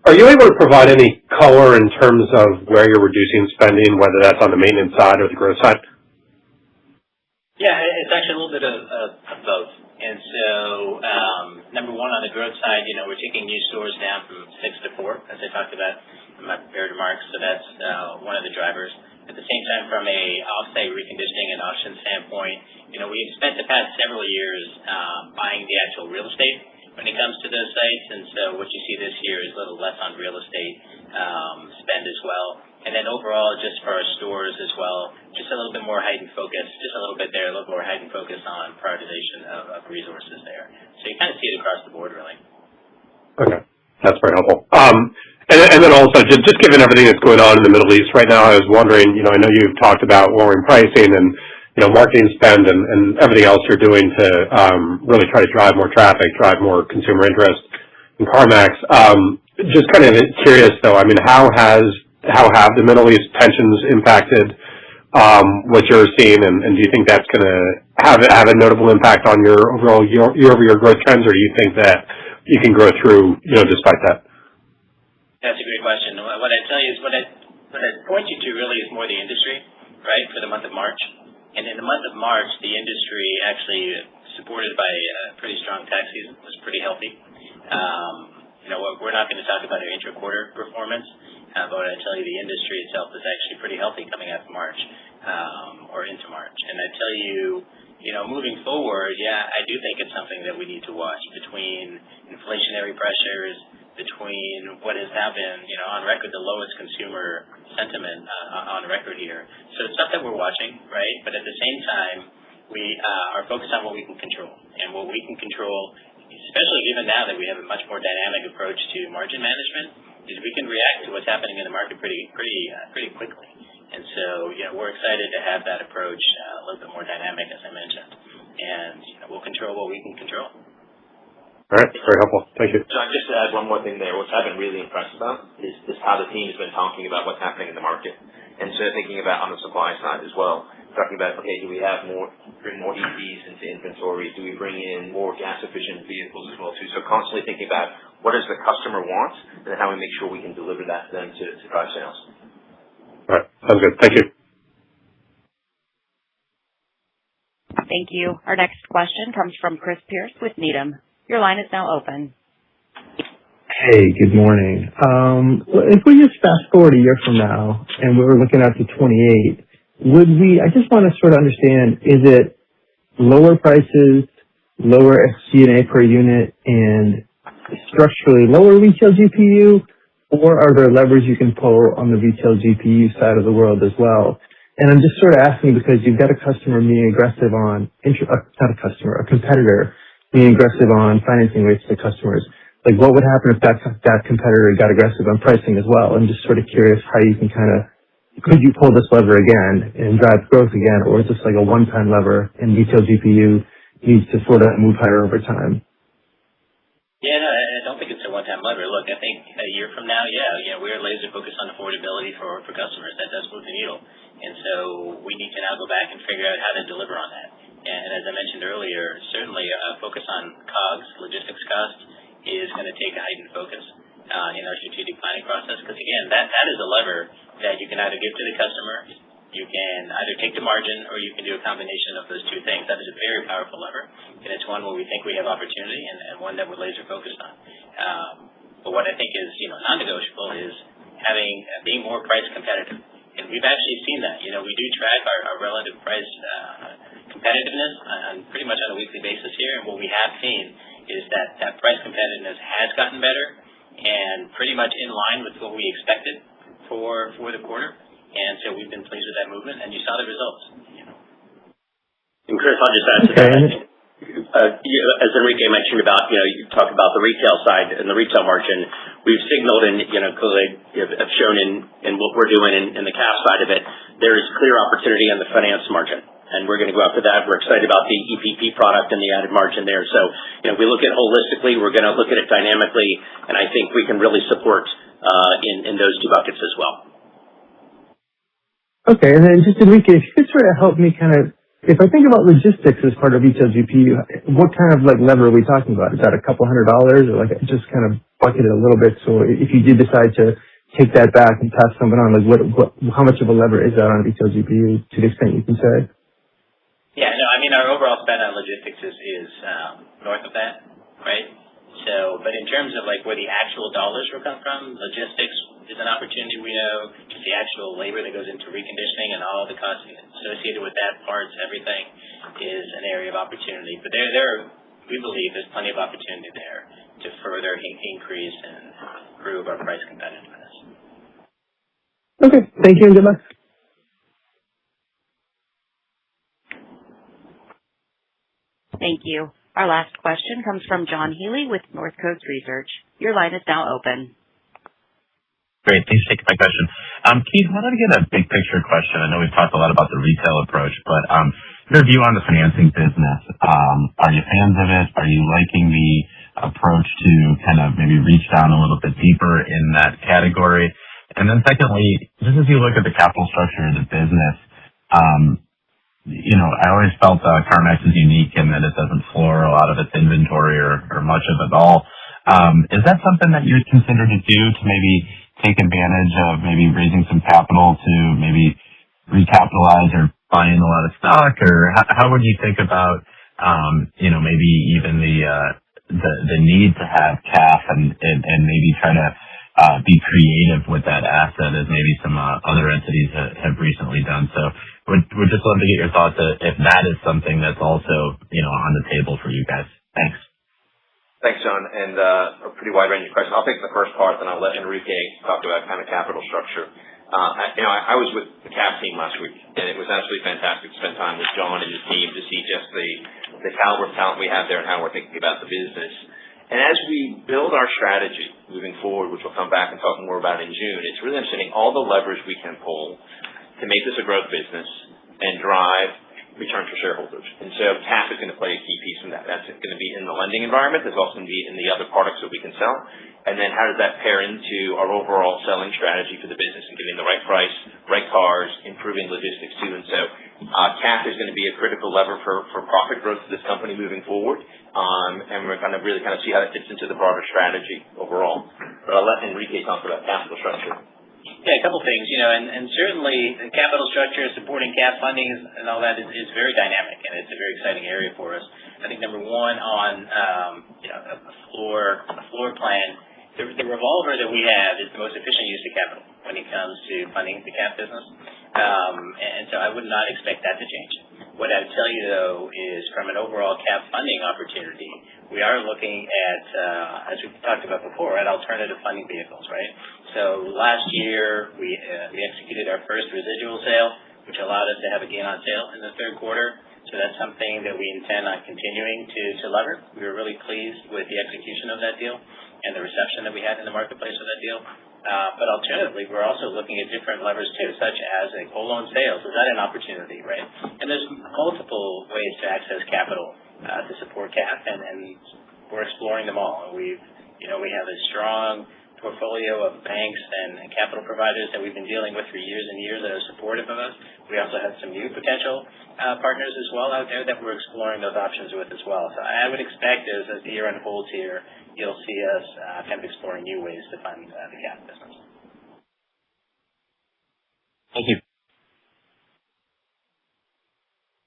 Are you able to provide any color in terms of where you're reducing spending, whether that's on the maintenance side or the growth side? Yeah, it's actually a little bit of both. And so, number one, on the growth side, we're taking new stores down from 6 to 4, as I talked about in my prepared remarks. So that's one of the drivers. At the same time, from a off-site reconditioning and auction standpoint, we've spent the past several years buying the actual real estate, when it comes to those sites. And so what you see this year is a little less on real estate spend as well. And then overall, just for our stores as well, just a little bit more heightened focus, just a little bit there, a little more heightened focus on prioritization of resources there. So you kind of see it across the board, really. Okay. That's very helpful. And then also, just given everything that's going on in the Middle East right now, I was wondering, I know you've talked about lowering pricing and, marketing spend and everything else you're doing to really try to drive more traffic, drive more consumer interest in CarMax. Just kind of curious, though, how have the Middle East tensions impacted what you're seeing, and do you think that's going to have a notable impact on your overall year-over-year growth trends, or do you think that you can grow through, despite that? That's a great question. What I tell you is what I point you to really is more the industry, right, for the month of March. And in the month of March, the industry actually, supported by a pretty strong tax season, was pretty healthy. We're not going to talk about our intra-quarter performance, but what I tell you, the industry itself is actually pretty healthy coming out of March, or into March. And I tell you, moving forward, I do think it's something that we need to watch between inflationary pressures, between what has now been, on record, the lowest consumer sentiment on record here. So it's stuff that we're watching, right? But at the same time, we are focused on what we can control. And what we can control, especially given now that we have a much more dynamic approach to margin management, is we can react to what's happening in the market pretty quickly. And so, we're excited to have that approach a little bit more dynamic, as I mentioned. And we'll control what we can control. All right. Very helpful. Thank you. John, just to add one more thing there, which I've been really impressed about is how the team has been talking about what's happening in the market. And so thinking about on the supply side as well, talking about, okay, do we bring more EVs into inventory? Do we bring in more gas-efficient vehicles as well, too? So constantly thinking about what does the customer want and then how we make sure we can deliver that to them to drive sales. All right. Sounds good. Thank you. Thank you. Our next question comes from Chris Pierce with Needham. Your line is now open. Hey, good morning. If we just fast forward a year from now and we were looking out to 28, I just want to sort of understand, is it lower prices, lower SG&A per unit, and structurally lower retail GPU, or are there levers you can pull on the retail GPU side of the world as well? And I'm just sort of asking because you've got a customer being aggressive on, a competitor being aggressive on financing rates to customers. Like, what would happen if that competitor got aggressive on pricing as well? I'm just sort of curious how you can could you pull this lever again and drive growth again, or is this like a one-time lever and retail GPU needs to sort of move higher over time? Yeah, no, I don't think it's a one-time lever. Look, I think a year from now, we're laser focused on affordability for customers. That does move the needle. And so we need to now go back and figure out how to deliver on that. And as I mentioned earlier, certainly a focus on COGS, logistics costs, is going to take a heightened focus in our strategic planning process. Because again, that is a lever that you can either give to the customer, you can either take the margin, or you can do a combination of those two things. That is a very powerful lever, and it's one where we think we have opportunity and one that we're laser focused on. But what I think is non-negotiable is being more price competitive. And we've actually seen that. We do track our relative price competitiveness on pretty much on a weekly basis here, and what we have seen is that price competitiveness has gotten better and pretty much in line with what we expected for the quarter. And so we've been pleased with that movement, and you saw the results. And Chris, I'll just add to that. As Enrique mentioned about, you talk about the retail side and the retail margin, we've signaled and, clearly have shown in what we're doing in the CAF side of it, there is clear opportunity on the finance margin. And we're going to go after that. We're excited about the EPP product and the added margin there. So, we look at it holistically. We're going to look at it dynamically, and I think we can really support in those two buckets as well. Okay, and then just Enrique, if you could sort of help me if I think about logistics as part of retail GPU, what kind of lever are we talking about? Is that a couple $100 or just kind of bucket it a little bit? So if you did decide to take that back and pass something on, how much of a lever is that on retail GPU to the extent you can say? Yeah, no, our overall spend on logistics is north of that, right? So, but in terms of where the actual dollars will come from, logistics is an opportunity. We know just the actual labor that goes into reconditioning and all the costs associated with that, parts, everything is an area of opportunity. But we believe there's plenty of opportunity there. increase and improve our price competitiveness. Okay. Thank you and good luck. Thank you. Our last question comes from John Healy with Northcoast Research. Your line is now open. Great. Thanks for taking my question. Keith, I wanted to get a big picture question. I know we've talked a lot about the retail approach, but your view on the financing business. Are you fans of it? Are you liking the approach to kind of maybe reach down a little bit deeper in that category? And then secondly, just as you look at the capital structure of the business, I always felt CarMax is unique in that it doesn't floor a lot of its inventory or much of it all. Is that something that you'd consider to do to maybe take advantage of maybe raising some capital to maybe recapitalize or buy in a lot of stock? Or how would you think about, maybe even the need to have CAF and maybe try to be creative with that asset as maybe some other entities have recently done? So we'd just love to get your thoughts if that is something that's also, on the table for you guys. Thanks. Thanks, John, and a pretty wide-ranging question. I'll take the first part, then I'll let Enrique talk about kind of capital structure. I was with the CAF team last week, and it was absolutely fantastic to spend time with John and his team to see just the caliber of talent we have there and how we're thinking about the business. And as we build our strategy moving forward, which we'll come back and talk more about in June, it's really understanding all the levers we can pull to make this a growth business and drive return for shareholders. And so CAF is going to play a key piece in that. That's going to be in the lending environment. It's also going to be in the other products that we can sell. And then how does that pair into our overall selling strategy for the business and getting the right price, right cars, improving logistics too. And so CAF is going to be a critical lever for profit growth for this company moving forward. And we're going to really kind of see how that fits into the broader strategy overall. But I'll let Enrique talk about capital structure. Yeah, a couple things, and certainly the capital structure supporting CAF funding and all that is very dynamic, and it's a very exciting area for us. I think number one on a floor plan, the revolver that we have is the most efficient use of capital when it comes to funding the CAF business, and so I would not expect that to change. What I would tell you though is from an overall CAF funding opportunity, we are looking at, as we talked about before, at alternative funding vehicles, right? So last year, we executed our first residual sale, which allowed us to have a gain on sale in the third quarter. So that's something that we intend on continuing to lever. We were really pleased with the execution of that deal and the reception that we had in the marketplace of that deal. But alternatively, we're also looking at different levers too, such as a whole loan sale. So is that an opportunity, right? And there's multiple ways to access capital to support CAF, and we're exploring them all. We have a strong portfolio of banks and capital providers that we've been dealing with for years and years that are supportive of us. We also have some new potential partners as well out there that we're exploring those options with as well. So I would expect as the year unfolds here, you'll see us kind of exploring new ways to fund the CAF business. Thank you.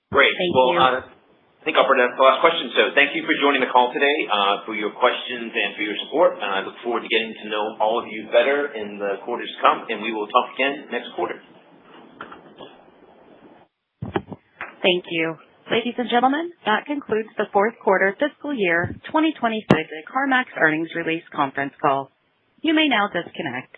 Great. Thank well, you. I think I'll bring that to the last question. So thank you for joining the call today, for your questions and for your support. And I look forward to getting to know all of you better in the quarters to come, and we will talk again next quarter. Thank you. Ladies and gentlemen, that concludes the fourth quarter fiscal year 2026 CarMax earnings release conference call. You may now disconnect.